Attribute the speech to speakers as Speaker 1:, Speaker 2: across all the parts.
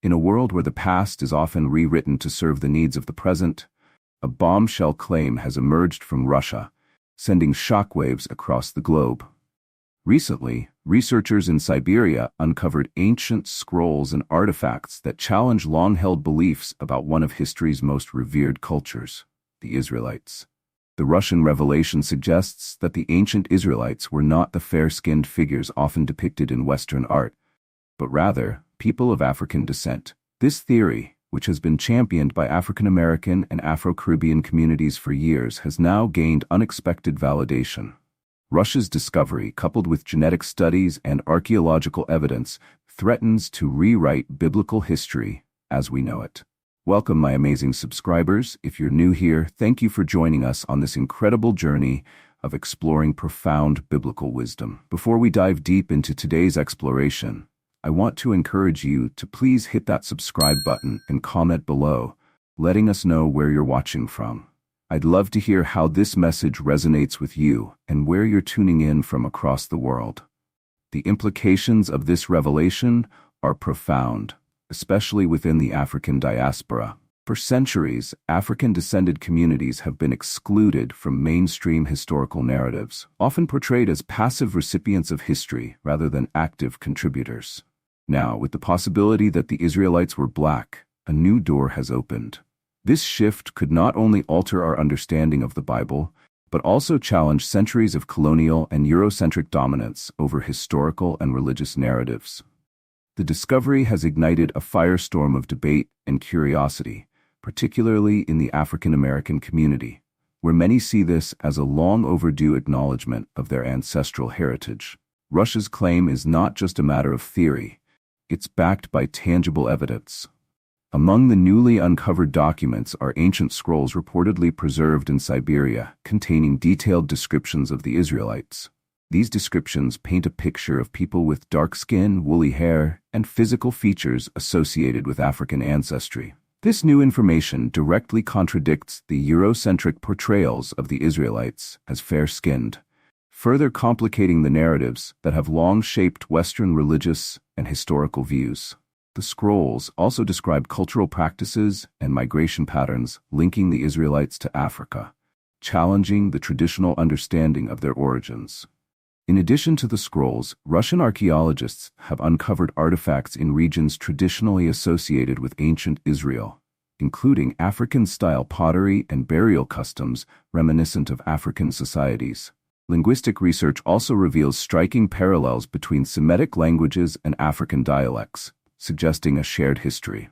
Speaker 1: In a world where the past is often rewritten to serve the needs of the present, a bombshell claim has emerged from Russia, sending shockwaves across the globe. Recently, researchers in Siberia uncovered ancient scrolls and artifacts that challenge long-held beliefs about one of history's most revered cultures, the Israelites. The Russian revelation suggests that the ancient Israelites were not the fair-skinned figures often depicted in Western art, but rather people of African descent. This theory, which has been championed by African American and Afro-Caribbean communities for years, has now gained unexpected validation. Russia's discovery, coupled with genetic studies and archaeological evidence, threatens to rewrite biblical history as we know it. Welcome, my amazing subscribers. If you're new here, thank you for joining us on this incredible journey of exploring profound biblical wisdom. Before we dive deep into today's exploration, I want to encourage you to please hit that subscribe button and comment below, letting us know where you're watching from. I'd love to hear how this message resonates with you and where you're tuning in from across the world. The implications of this revelation are profound, especially within the African diaspora. For centuries, African-descended communities have been excluded from mainstream historical narratives, often portrayed as passive recipients of history rather than active contributors. Now, with the possibility that the Israelites were black, a new door has opened. This shift could not only alter our understanding of the Bible, but also challenge centuries of colonial and Eurocentric dominance over historical and religious narratives. The discovery has ignited a firestorm of debate and curiosity, particularly in the African American community, where many see this as a long overdue acknowledgement of their ancestral heritage. Russia's claim is not just a matter of theory, it's backed by tangible evidence. Among the newly uncovered documents are ancient scrolls reportedly preserved in Siberia, containing detailed descriptions of the Israelites. These descriptions paint a picture of people with dark skin, woolly hair, and physical features associated with African ancestry. This new information directly contradicts the Eurocentric portrayals of the Israelites as fair-skinned, further complicating the narratives that have long shaped Western religious and historical views. The scrolls also describe cultural practices and migration patterns linking the Israelites to Africa, challenging the traditional understanding of their origins. In addition to the scrolls, Russian archaeologists have uncovered artifacts in regions traditionally associated with ancient Israel, including African-style pottery and burial customs reminiscent of African societies. Linguistic research also reveals striking parallels between Semitic languages and African dialects, suggesting a shared history.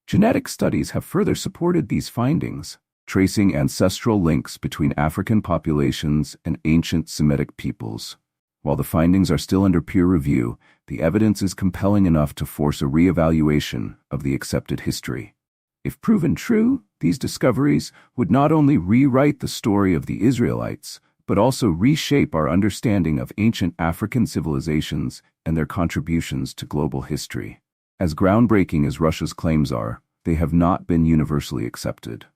Speaker 1: Genetic studies have further supported these findings, tracing ancestral links between African populations and ancient Semitic peoples. While the findings are still under peer review, the evidence is compelling enough to force a re-evaluation of the accepted history. If proven true, these discoveries would not only rewrite the story of the Israelites, but also reshape our understanding of ancient African civilizations and their contributions to global history. As groundbreaking as Russia's claims are, they have not been universally accepted.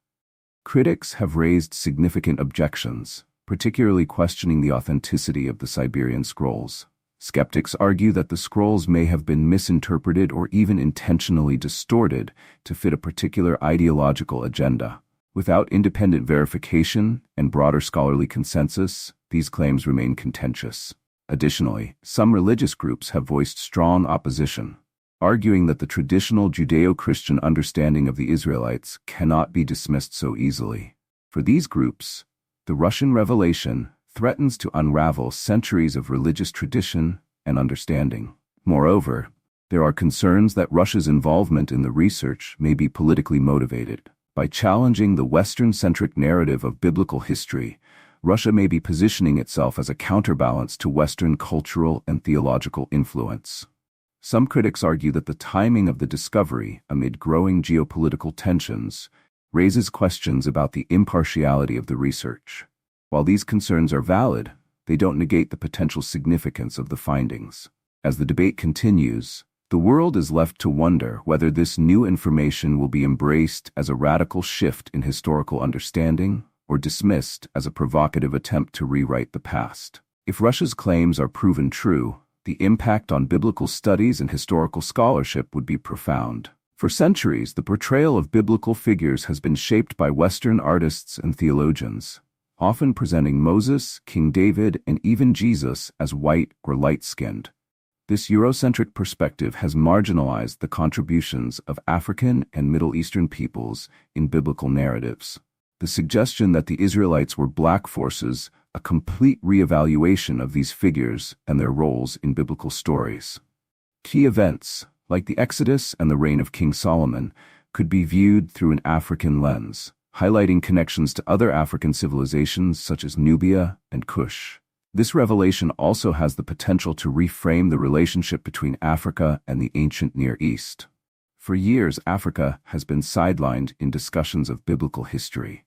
Speaker 1: Critics have raised significant objections, particularly questioning the authenticity of the Siberian scrolls. Skeptics argue that the scrolls may have been misinterpreted or even intentionally distorted to fit a particular ideological agenda. Without independent verification and broader scholarly consensus, these claims remain contentious. Additionally, some religious groups have voiced strong opposition, arguing that the traditional Judeo-Christian understanding of the Israelites cannot be dismissed so easily. For these groups, the Russian revelation threatens to unravel centuries of religious tradition and understanding. Moreover, there are concerns that Russia's involvement in the research may be politically motivated. By challenging the Western-centric narrative of biblical history, Russia may be positioning itself as a counterbalance to Western cultural and theological influence. Some critics argue that the timing of the discovery, amid growing geopolitical tensions, raises questions about the impartiality of the research. While these concerns are valid, they don't negate the potential significance of the findings. As the debate continues, the world is left to wonder whether this new information will be embraced as a radical shift in historical understanding or dismissed as a provocative attempt to rewrite the past. If Russia's claims are proven true, the impact on biblical studies and historical scholarship would be profound. For centuries, the portrayal of biblical figures has been shaped by Western artists and theologians, often presenting Moses, King David, and even Jesus as white or light-skinned. This Eurocentric perspective has marginalized the contributions of African and Middle Eastern peoples in biblical narratives. The suggestion that the Israelites were black forces a complete re-evaluation of these figures and their roles in biblical stories. Key events, like the Exodus and the reign of King Solomon, could be viewed through an African lens, highlighting connections to other African civilizations such as Nubia and Kush. This revelation also has the potential to reframe the relationship between Africa and the ancient Near East. For years, Africa has been sidelined in discussions of biblical history.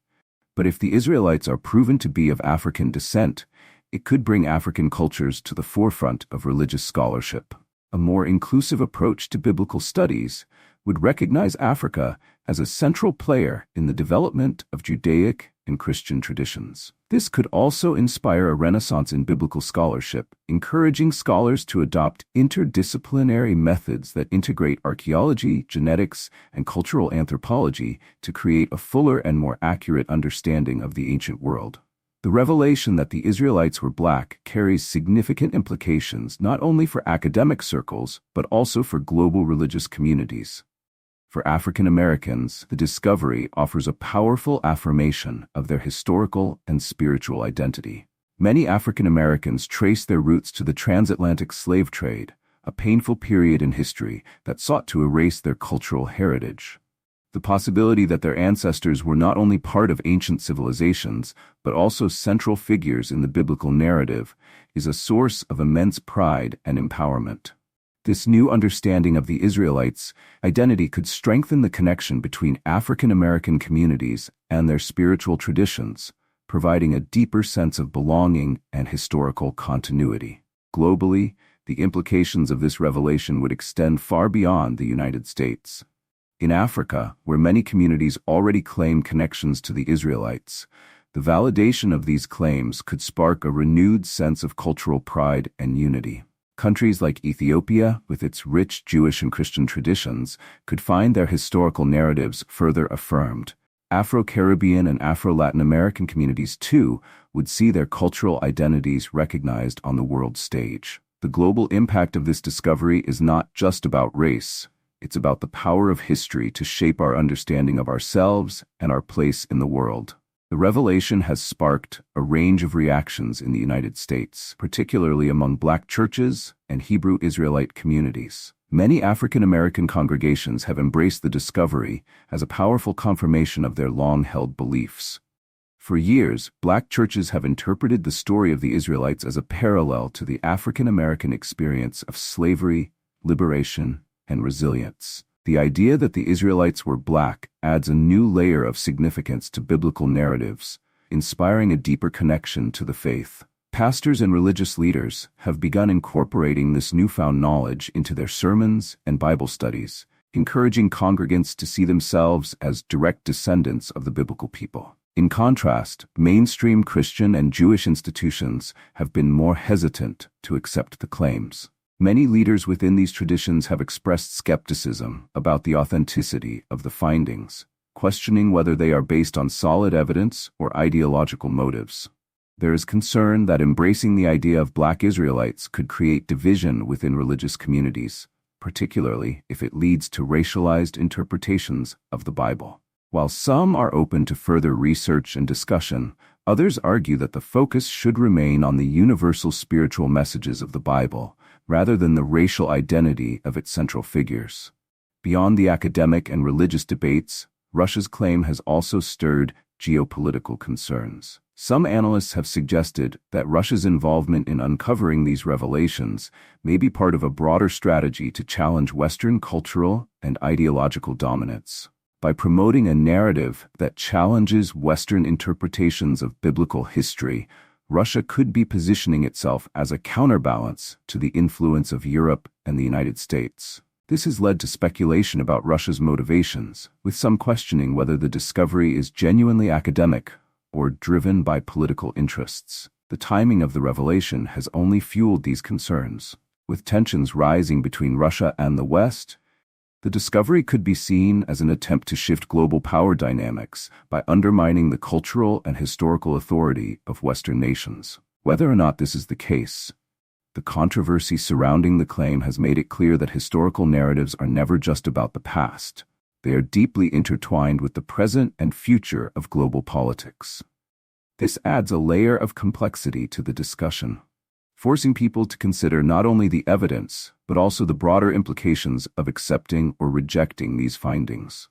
Speaker 1: But if the Israelites are proven to be of African descent, it could bring African cultures to the forefront of religious scholarship. A more inclusive approach to biblical studies would recognize Africa as a central player in the development of Judaic and Christian traditions. This could also inspire a renaissance in biblical scholarship, encouraging scholars to adopt interdisciplinary methods that integrate archaeology, genetics, and cultural anthropology to create a fuller and more accurate understanding of the ancient world. The revelation that the Israelites were black carries significant implications not only for academic circles, but also for global religious communities. For African Americans, the discovery offers a powerful affirmation of their historical and spiritual identity. Many African Americans trace their roots to the transatlantic slave trade, a painful period in history that sought to erase their cultural heritage. The possibility that their ancestors were not only part of ancient civilizations, but also central figures in the biblical narrative, is a source of immense pride and empowerment. This new understanding of the Israelites' identity could strengthen the connection between African American communities and their spiritual traditions, providing a deeper sense of belonging and historical continuity. Globally, the implications of this revelation would extend far beyond the United States. In Africa, where many communities already claim connections to the Israelites, the validation of these claims could spark a renewed sense of cultural pride and unity. Countries like Ethiopia, with its rich Jewish and Christian traditions, could find their historical narratives further affirmed. Afro-Caribbean and Afro-Latin American communities, too, would see their cultural identities recognized on the world stage. The global impact of this discovery is not just about race. It's about the power of history to shape our understanding of ourselves and our place in the world. The revelation has sparked a range of reactions in the United States, particularly among Black churches and Hebrew Israelite communities. Many African American congregations have embraced the discovery as a powerful confirmation of their long-held beliefs. For years, Black churches have interpreted the story of the Israelites as a parallel to the African American experience of slavery, liberation, and resilience. The idea that the Israelites were black adds a new layer of significance to biblical narratives, inspiring a deeper connection to the faith. Pastors and religious leaders have begun incorporating this newfound knowledge into their sermons and Bible studies, encouraging congregants to see themselves as direct descendants of the biblical people. In contrast, mainstream Christian and Jewish institutions have been more hesitant to accept the claims. Many leaders within these traditions have expressed skepticism about the authenticity of the findings, questioning whether they are based on solid evidence or ideological motives. There is concern that embracing the idea of Black Israelites could create division within religious communities, particularly if it leads to racialized interpretations of the Bible. While some are open to further research and discussion, others argue that the focus should remain on the universal spiritual messages of the Bible, rather than the racial identity of its central figures. Beyond the academic and religious debates, Russia's claim has also stirred geopolitical concerns. Some analysts have suggested that Russia's involvement in uncovering these revelations may be part of a broader strategy to challenge Western cultural and ideological dominance. By promoting a narrative that challenges Western interpretations of biblical history, Russia could be positioning itself as a counterbalance to the influence of Europe and the United States. This has led to speculation about Russia's motivations, with some questioning whether the discovery is genuinely academic or driven by political interests. The timing of the revelation has only fueled these concerns. With tensions rising between Russia and the West, The discovery could be seen as an attempt to shift global power dynamics by undermining the cultural and historical authority of Western nations. Whether or not this is the case, the controversy surrounding the claim has made it clear that historical narratives are never just about the past. They are deeply intertwined with the present and future of global politics. This adds a layer of complexity to the discussion, forcing people to consider not only the evidence, but also the broader implications of accepting or rejecting these findings.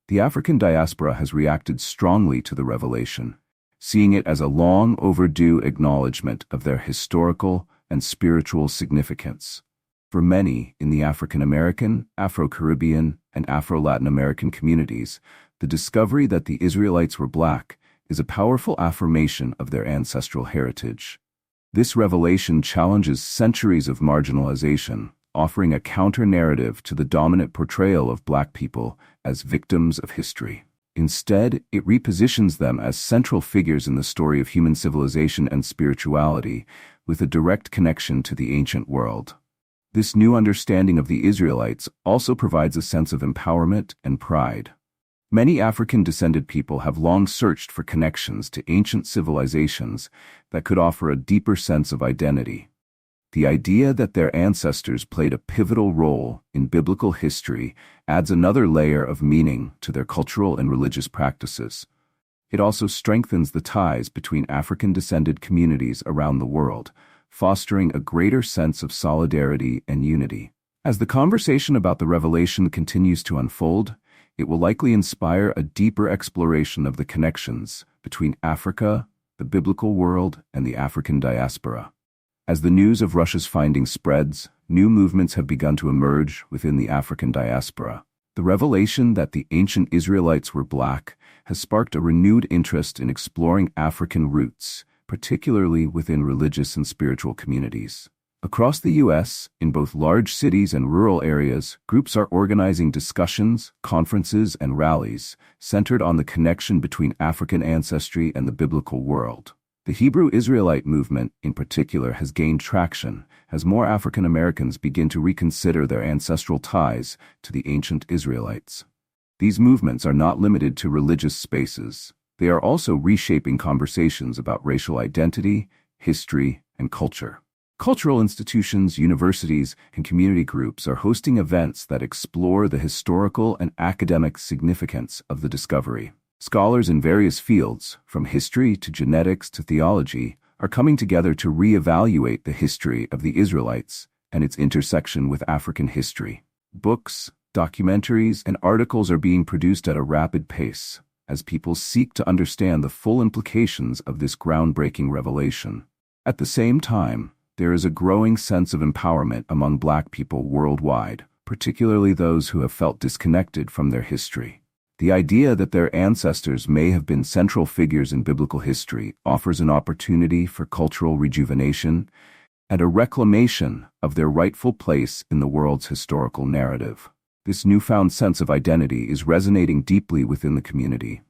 Speaker 1: The African diaspora has reacted strongly to the revelation, seeing it as a long overdue acknowledgement of their historical and spiritual significance. For many in the African American, Afro-Caribbean, and Afro-Latin American communities, the discovery that the Israelites were Black is a powerful affirmation of their ancestral heritage. This revelation challenges centuries of marginalization, offering a counter-narrative to the dominant portrayal of Black people as victims of history. Instead, it repositions them as central figures in the story of human civilization and spirituality, with a direct connection to the ancient world. This new understanding of the Israelites also provides a sense of empowerment and pride. Many African-descended people have long searched for connections to ancient civilizations that could offer a deeper sense of identity. The idea that their ancestors played a pivotal role in biblical history adds another layer of meaning to their cultural and religious practices. It also strengthens the ties between African-descended communities around the world, fostering a greater sense of solidarity and unity. As the conversation about the revelation continues to unfold, it will likely inspire a deeper exploration of the connections between Africa, the biblical world, and the African diaspora. As the news of Russia's findings spreads, new movements have begun to emerge within the African diaspora. The revelation that the ancient Israelites were Black has sparked a renewed interest in exploring African roots, particularly within religious and spiritual communities. Across the U.S., in both large cities and rural areas, groups are organizing discussions, conferences, and rallies centered on the connection between African ancestry and the biblical world. The Hebrew Israelite movement, in particular, has gained traction as more African Americans begin to reconsider their ancestral ties to the ancient Israelites. These movements are not limited to religious spaces. They are also reshaping conversations about racial identity, history, and culture. Cultural institutions, universities, and community groups are hosting events that explore the historical and academic significance of the discovery. Scholars in various fields, from history to genetics to theology, are coming together to reevaluate the history of the Israelites and its intersection with African history. Books, documentaries, and articles are being produced at a rapid pace as people seek to understand the full implications of this groundbreaking revelation. At the same time, there is a growing sense of empowerment among Black people worldwide, particularly those who have felt disconnected from their history. The idea that their ancestors may have been central figures in biblical history offers an opportunity for cultural rejuvenation and a reclamation of their rightful place in the world's historical narrative. This newfound sense of identity is resonating deeply within the community,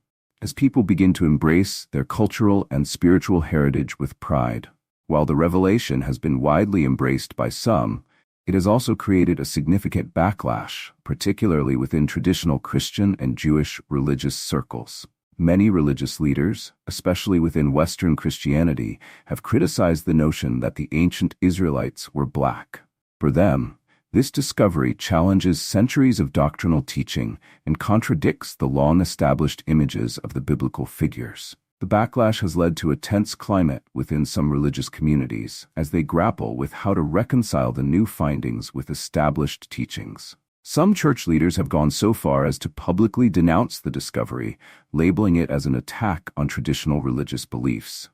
Speaker 1: as people begin to embrace their cultural and spiritual heritage with pride. While the revelation has been widely embraced by some, it has also created a significant backlash, particularly within traditional Christian and Jewish religious circles. Many religious leaders, especially within Western Christianity, have criticized the notion that the ancient Israelites were Black. For them, this discovery challenges centuries of doctrinal teaching and contradicts the long-established images of the biblical figures. The backlash has led to a tense climate within some religious communities as they grapple with how to reconcile the new findings with established teachings. Some church leaders have gone so far as to publicly denounce the discovery, labeling it as an attack on traditional religious beliefs.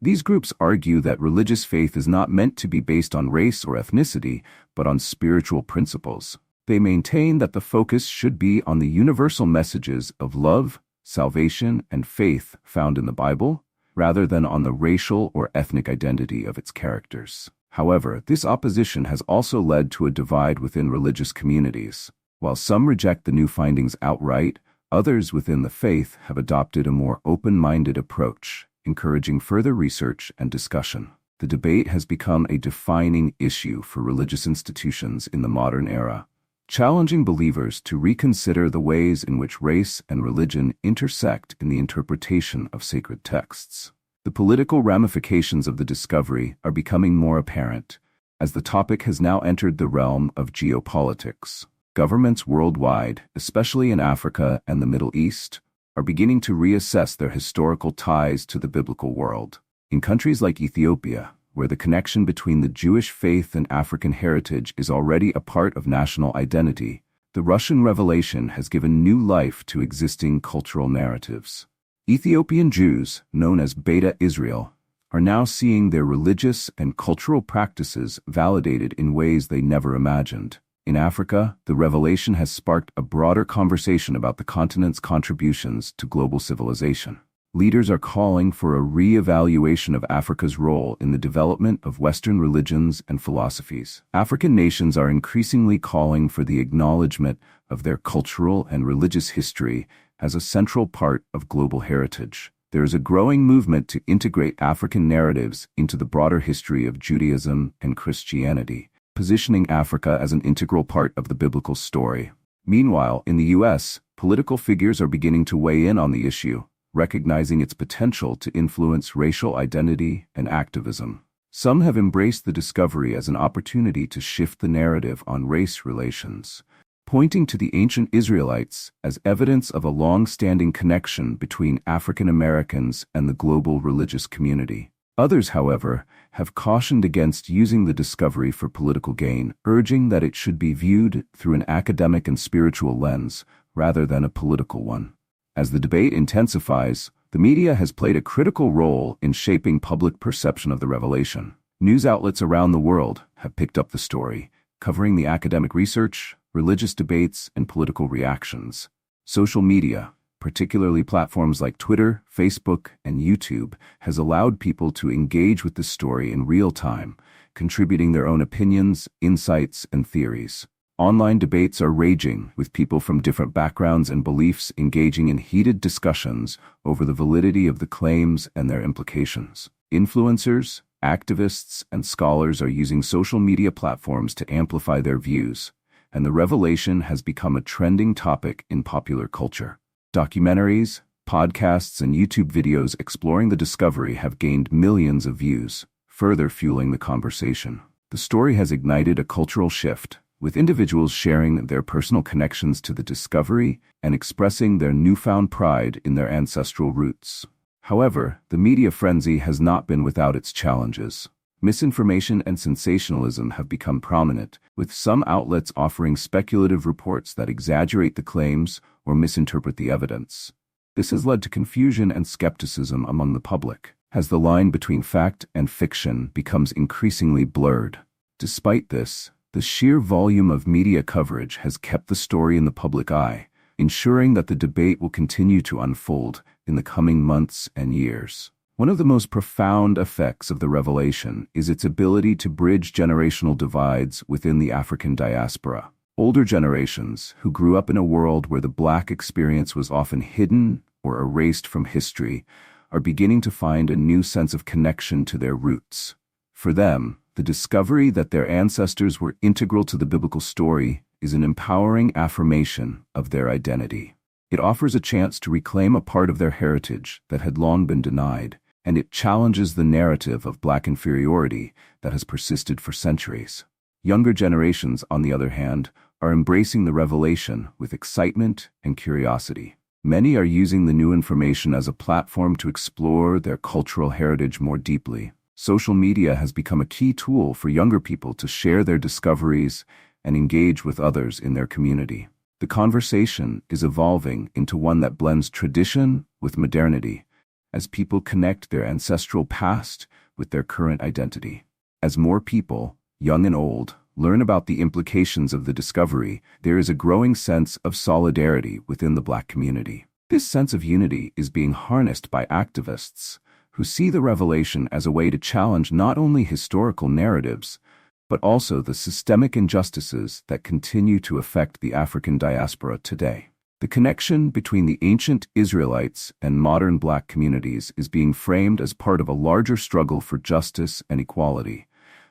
Speaker 1: These groups argue that religious faith is not meant to be based on race or ethnicity, but on spiritual principles. They maintain that the focus should be on the universal messages of love, salvation, and faith found in the Bible, rather than on the racial or ethnic identity of its characters. However, this opposition has also led to a divide within religious communities. While some reject the new findings outright, others within the faith have adopted a more open-minded approach, encouraging further research and discussion. The debate has become a defining issue for religious institutions in the modern era. challenging believers to reconsider the ways in which race and religion intersect in the interpretation of sacred texts. The political ramifications of the discovery are becoming more apparent, as the topic has now entered the realm of geopolitics. Governments worldwide, especially in Africa and the Middle East, are beginning to reassess their historical ties to the biblical world. In countries like Ethiopia, where the connection between the Jewish faith and African heritage is already a part of national identity, the Russian revelation has given new life to existing cultural narratives. Ethiopian Jews, known as Beta Israel, are now seeing their religious and cultural practices validated in ways they never imagined. In Africa, the revelation has sparked a broader conversation about the continent's contributions to global civilization. Leaders are calling for a re-evaluation of Africa's role in the development of Western religions and philosophies. African nations are increasingly calling for the acknowledgement of their cultural and religious history as a central part of global heritage. There is a growing movement to integrate African narratives into the broader history of Judaism and Christianity, positioning Africa as an integral part of the biblical story. Meanwhile, in the U.S., political figures are beginning to weigh in on the issue, recognizing its potential to influence racial identity and activism. Some have embraced the discovery as an opportunity to shift the narrative on race relations, pointing to the ancient Israelites as evidence of a long-standing connection between African Americans and the global religious community. Others, however, have cautioned against using the discovery for political gain, urging that it should be viewed through an academic and spiritual lens rather than a political one. As the debate intensifies, the media has played a critical role in shaping public perception of the revelation. News outlets around the world have picked up the story, covering the academic research, religious debates, and political reactions. Social media, particularly platforms like Twitter, Facebook, and YouTube, has allowed people to engage with the story in real time, contributing their own opinions, insights, and theories. Online debates are raging, with people from different backgrounds and beliefs engaging in heated discussions over the validity of the claims and their implications. Influencers, activists, and scholars are using social media platforms to amplify their views, and the revelation has become a trending topic in popular culture. Documentaries, podcasts, and YouTube videos exploring the discovery have gained millions of views, further fueling the conversation. The story has ignited a cultural shift, with individuals sharing their personal connections to the discovery and expressing their newfound pride in their ancestral roots. However, the media frenzy has not been without its challenges. Misinformation and sensationalism have become prominent, with some outlets offering speculative reports that exaggerate the claims or misinterpret the evidence. This has led to confusion and skepticism among the public, as the line between fact and fiction becomes increasingly blurred. Despite this, the sheer volume of media coverage has kept the story in the public eye, ensuring that the debate will continue to unfold in the coming months and years. One of the most profound effects of the revelation is its ability to bridge generational divides within the African diaspora. Older generations, who grew up in a world where the Black experience was often hidden or erased from history, are beginning to find a new sense of connection to their roots. For them, the discovery that their ancestors were integral to the biblical story is an empowering affirmation of their identity. It offers a chance to reclaim a part of their heritage that had long been denied, and it challenges the narrative of Black inferiority that has persisted for centuries. Younger generations, on the other hand, are embracing the revelation with excitement and curiosity. Many are using the new information as a platform to explore their cultural heritage more deeply. Social media has become a key tool for younger people to share their discoveries and engage with others in their community. The conversation is evolving into one that blends tradition with modernity, as people connect their ancestral past with their current identity. As more people, young and old, learn about the implications of the discovery, there is a growing sense of solidarity within the Black community. This sense of unity is being harnessed by activists who see the revelation as a way to challenge not only historical narratives, but also the systemic injustices that continue to affect the African diaspora today. The connection between the ancient Israelites and modern Black communities is being framed as part of a larger struggle for justice and equality.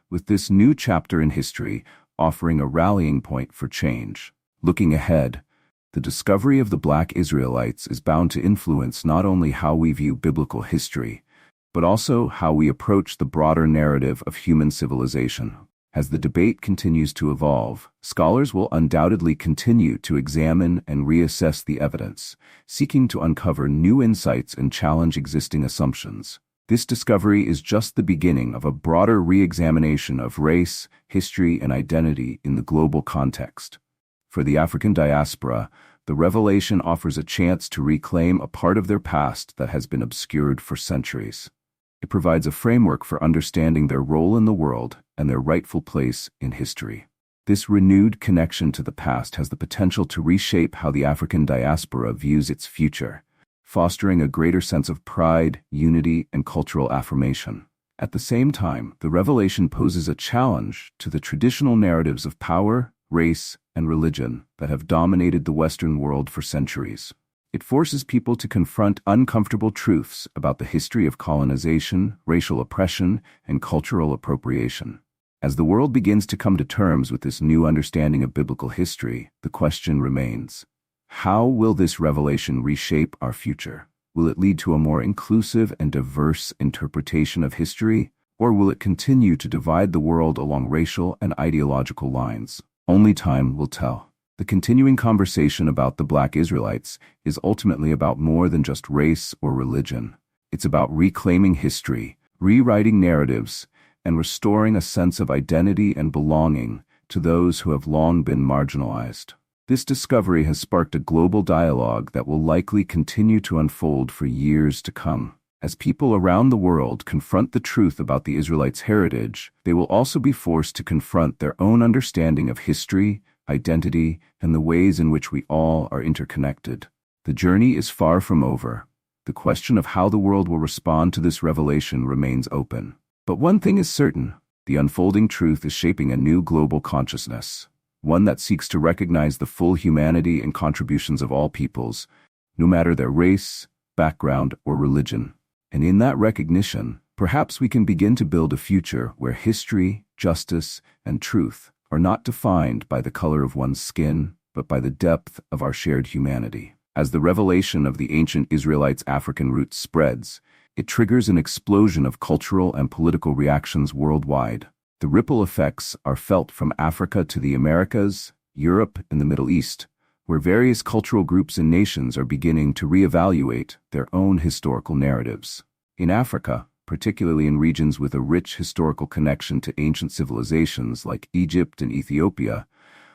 Speaker 1: With this new chapter in history, offering a rallying point for change. Looking ahead, the discovery of the Black Israelites is bound to influence not only how we view biblical history, but also how we approach the broader narrative of human civilization. As the debate continues to evolve, scholars will undoubtedly continue to examine and reassess the evidence, seeking to uncover new insights and challenge existing assumptions. This discovery is just the beginning of a broader re-examination of race, history, and identity in the global context. For the African diaspora, the revelation offers a chance to reclaim a part of their past that has been obscured for centuries. It provides a framework for understanding their role in the world and their rightful place in history. This renewed connection to the past has the potential to reshape how the African diaspora views its future, fostering a greater sense of pride, unity, and cultural affirmation. At the same time, the revelation poses a challenge to the traditional narratives of power, race, and religion that have dominated the Western world for centuries. It forces people to confront uncomfortable truths about the history of colonization, racial oppression, and cultural appropriation. As the world begins to come to terms with this new understanding of biblical history, the question remains: how will this revelation reshape our future? Will it lead to a more inclusive and diverse interpretation of history, or will it continue to divide the world along racial and ideological lines? Only time will tell. The continuing conversation about the Black Israelites is ultimately about more than just race or religion. It's about reclaiming history, rewriting narratives, and restoring a sense of identity and belonging to those who have long been marginalized. This discovery has sparked a global dialogue that will likely continue to unfold for years to come. As people around the world confront the truth about the Israelites' heritage, they will also be forced to confront their own understanding of history, identity, and the ways in which we all are interconnected. The journey is far from over. The question of how the world will respond to this revelation remains open. But one thing is certain: the unfolding truth is shaping a new global consciousness, one that seeks to recognize the full humanity and contributions of all peoples, no matter their race, background, or religion. And in that recognition, perhaps we can begin to build a future where history, justice, and truth are not defined by the color of one's skin, but by the depth of our shared humanity. As the revelation of the ancient Israelites' African roots spreads, it triggers an explosion of cultural and political reactions worldwide. The ripple effects are felt from Africa to the Americas, Europe, and the Middle East, where various cultural groups and nations are beginning to reevaluate their own historical narratives. In Africa, particularly in regions with a rich historical connection to ancient civilizations like Egypt and Ethiopia,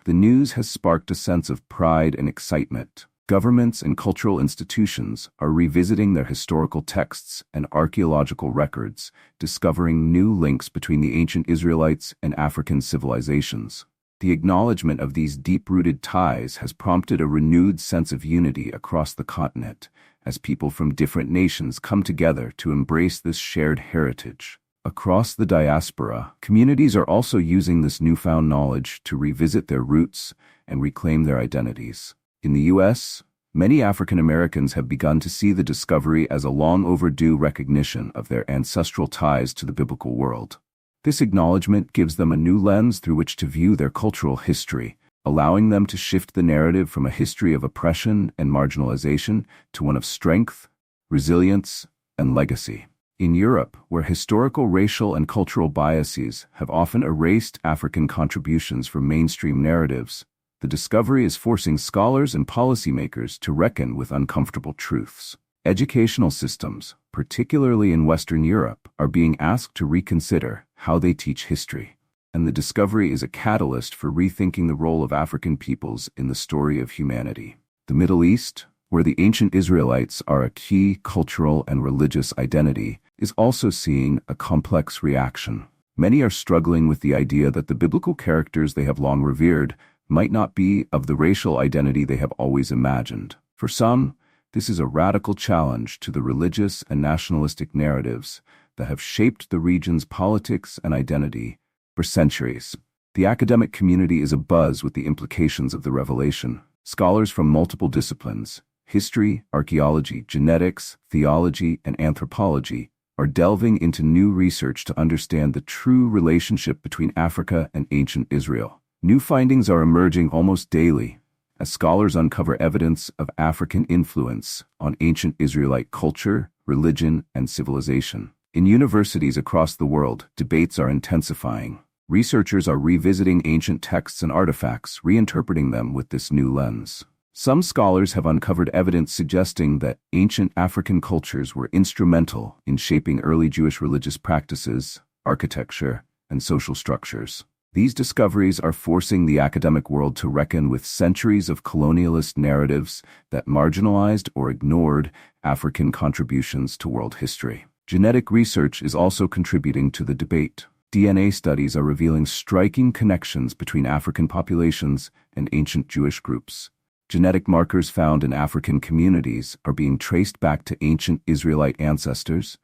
Speaker 1: the news has sparked a sense of pride and excitement. Governments and cultural institutions are revisiting their historical texts and archaeological records, discovering new links between the ancient Israelites and African civilizations. The acknowledgement of these deep-rooted ties has prompted a renewed sense of unity across the continent, as people from different nations come together to embrace this shared heritage. Across the diaspora, communities are also using this newfound knowledge to revisit their roots and reclaim their identities. In the U.S., many African Americans have begun to see the discovery as a long-overdue recognition of their ancestral ties to the biblical world. This acknowledgement gives them a new lens through which to view their cultural history, allowing them to shift the narrative from a history of oppression and marginalization to one of strength, resilience, and legacy. In Europe, where historical racial and cultural biases have often erased African contributions from mainstream narratives, the discovery is forcing scholars and policymakers to reckon with uncomfortable truths. Educational systems, particularly in Western Europe, are being asked to reconsider how they teach history. And the discovery is a catalyst for rethinking the role of African peoples in the story of humanity. The Middle East, where the ancient Israelites are a key cultural and religious identity, is also seeing a complex reaction. Many are struggling with the idea that the biblical characters they have long revered might not be of the racial identity they have always imagined. For some, this is a radical challenge to the religious and nationalistic narratives that have shaped the region's politics and identity for centuries. The academic community is abuzz with the implications of the revelation. Scholars from multiple disciplines, history, archaeology, genetics, theology, and anthropology, are delving into new research to understand the true relationship between Africa and ancient Israel. New findings are emerging almost daily as scholars uncover evidence of African influence on ancient Israelite culture, religion, and civilization. In universities across the world, debates are intensifying. Researchers are revisiting ancient texts and artifacts, reinterpreting them with this new lens. Some scholars have uncovered evidence suggesting that ancient African cultures were instrumental in shaping early Jewish religious practices, architecture, and social structures. These discoveries are forcing the academic world to reckon with centuries of colonialist narratives that marginalized or ignored African contributions to world history. Genetic research is also contributing to the debate. DNA studies are revealing striking connections between African populations and ancient Jewish groups. Genetic markers found in African communities are being traced back to ancient Israelite ancestors,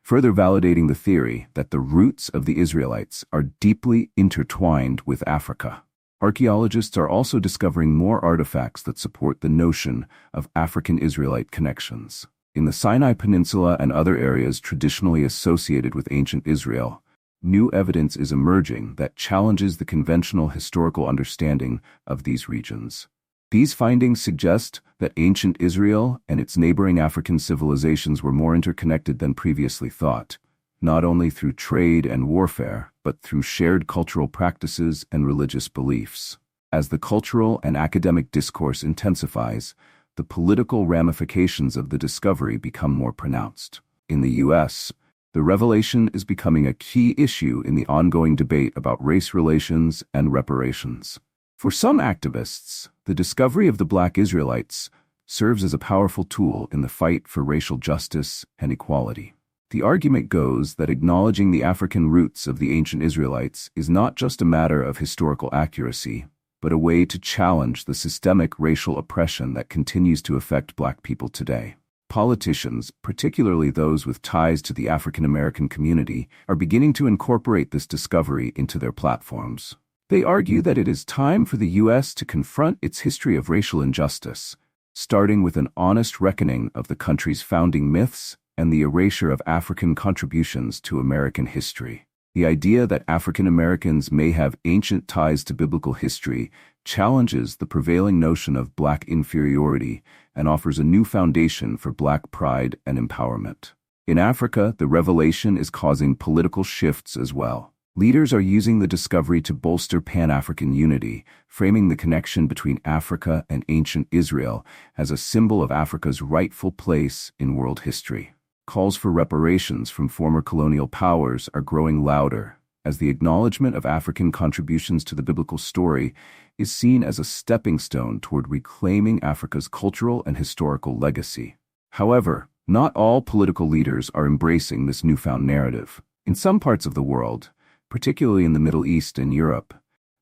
Speaker 1: further validating the theory that the roots of the Israelites are deeply intertwined with Africa. Archaeologists are also discovering more artifacts that support the notion of African Israelite connections. In the Sinai Peninsula and other areas traditionally associated with ancient Israel, new evidence is emerging that challenges the conventional historical understanding of these regions. These findings suggest that ancient Israel and its neighboring African civilizations were more interconnected than previously thought, not only through trade and warfare, but through shared cultural practices and religious beliefs. As the cultural and academic discourse intensifies, the political ramifications of the discovery become more pronounced. In the U.S., the revelation is becoming a key issue in the ongoing debate about race relations and reparations. For some activists, the discovery of the Black Israelites serves as a powerful tool in the fight for racial justice and equality. The argument goes that acknowledging the African roots of the ancient Israelites is not just a matter of historical accuracy, but a way to challenge the systemic racial oppression that continues to affect Black people today. Politicians, particularly those with ties to the African American community, are beginning to incorporate this discovery into their platforms. They argue that it is time for the U.S. to confront its history of racial injustice, starting with an honest reckoning of the country's founding myths and the erasure of African contributions to American history. The idea that African Americans may have ancient ties to biblical history challenges the prevailing notion of Black inferiority and offers a new foundation for Black pride and empowerment. In Africa, the revelation is causing political shifts as well. Leaders are using the discovery to bolster Pan-African unity, framing the connection between Africa and ancient Israel as a symbol of Africa's rightful place in world history. Calls for reparations from former colonial powers are growing louder, as the acknowledgement of African contributions to the biblical story is seen as a stepping stone toward reclaiming Africa's cultural and historical legacy. However, not all political leaders are embracing this newfound narrative. In some parts of the world, particularly in the Middle East and Europe,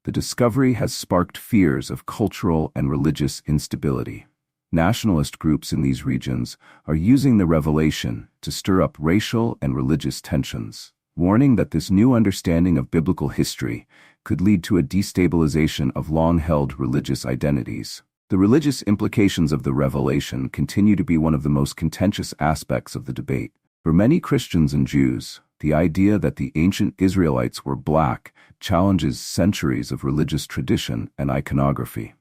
Speaker 1: the discovery has sparked fears of cultural and religious instability. Nationalist groups in these regions are using the revelation to stir up racial and religious tensions, warning that this new understanding of biblical history could lead to a destabilization of long-held religious identities. The religious implications of the revelation continue to be one of the most contentious aspects of the debate. For many Christians and Jews, the idea that the ancient Israelites were Black challenges centuries of religious tradition and iconography.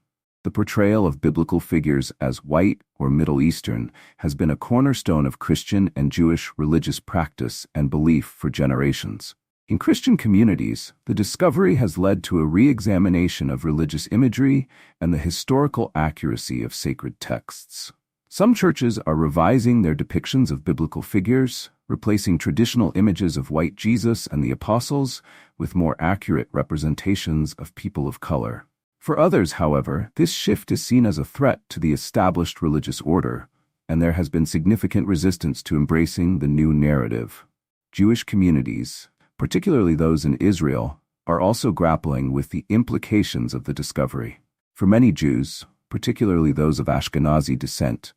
Speaker 1: The portrayal of biblical figures as white or Middle Eastern has been a cornerstone of Christian and Jewish religious practice and belief for generations. In Christian communities, the discovery has led to a re-examination of religious imagery and the historical accuracy of sacred texts. Some churches are revising their depictions of biblical figures, replacing traditional images of white Jesus and the apostles with more accurate representations of people of color. For others, however, this shift is seen as a threat to the established religious order, and there has been significant resistance to embracing the new narrative. Jewish communities, particularly those in Israel, are also grappling with the implications of the discovery. For many Jews, particularly those of Ashkenazi descent,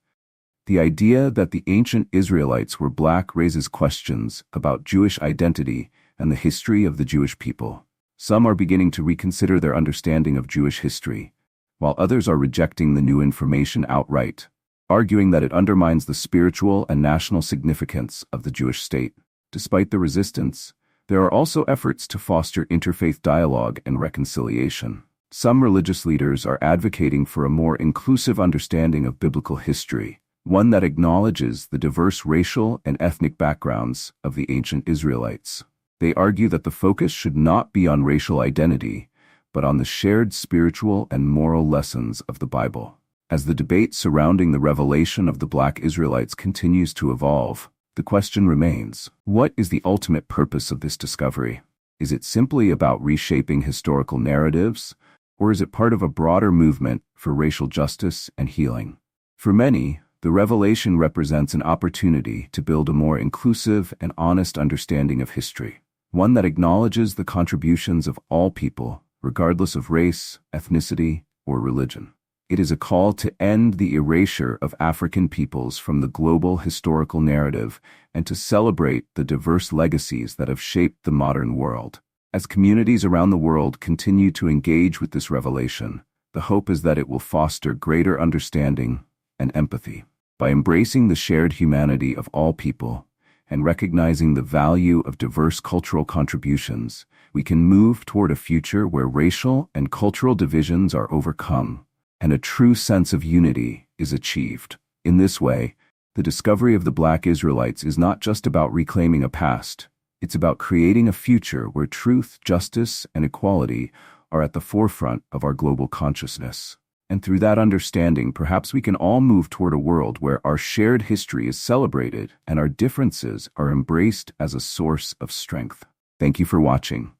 Speaker 1: the idea that the ancient Israelites were Black raises questions about Jewish identity and the history of the Jewish people. Some are beginning to reconsider their understanding of Jewish history, while others are rejecting the new information outright, arguing that it undermines the spiritual and national significance of the Jewish state. Despite the resistance, there are also efforts to foster interfaith dialogue and reconciliation. Some religious leaders are advocating for a more inclusive understanding of biblical history, one that acknowledges the diverse racial and ethnic backgrounds of the ancient Israelites. They argue that the focus should not be on racial identity, but on the shared spiritual and moral lessons of the Bible. As the debate surrounding the revelation of the Black Israelites continues to evolve, the question remains, what is the ultimate purpose of this discovery? Is it simply about reshaping historical narratives, or is it part of a broader movement for racial justice and healing? For many, the revelation represents an opportunity to build a more inclusive and honest understanding of history, one that acknowledges the contributions of all people, regardless of race, ethnicity, or religion. It is a call to end the erasure of African peoples from the global historical narrative and to celebrate the diverse legacies that have shaped the modern world. As communities around the world continue to engage with this revelation, the hope is that it will foster greater understanding and empathy. By embracing the shared humanity of all people and recognizing the value of diverse cultural contributions, we can move toward a future where racial and cultural divisions are overcome and a true sense of unity is achieved. In this way, the discovery of the Black Israelites is not just about reclaiming a past, it's about creating a future where truth, justice, and equality are at the forefront of our global consciousness. And through that understanding, perhaps we can all move toward a world where our shared history is celebrated and our differences are embraced as a source of strength. Thank you for watching.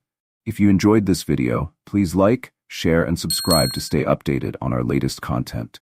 Speaker 1: If you enjoyed this video, please like, share, and subscribe to stay updated on our latest content.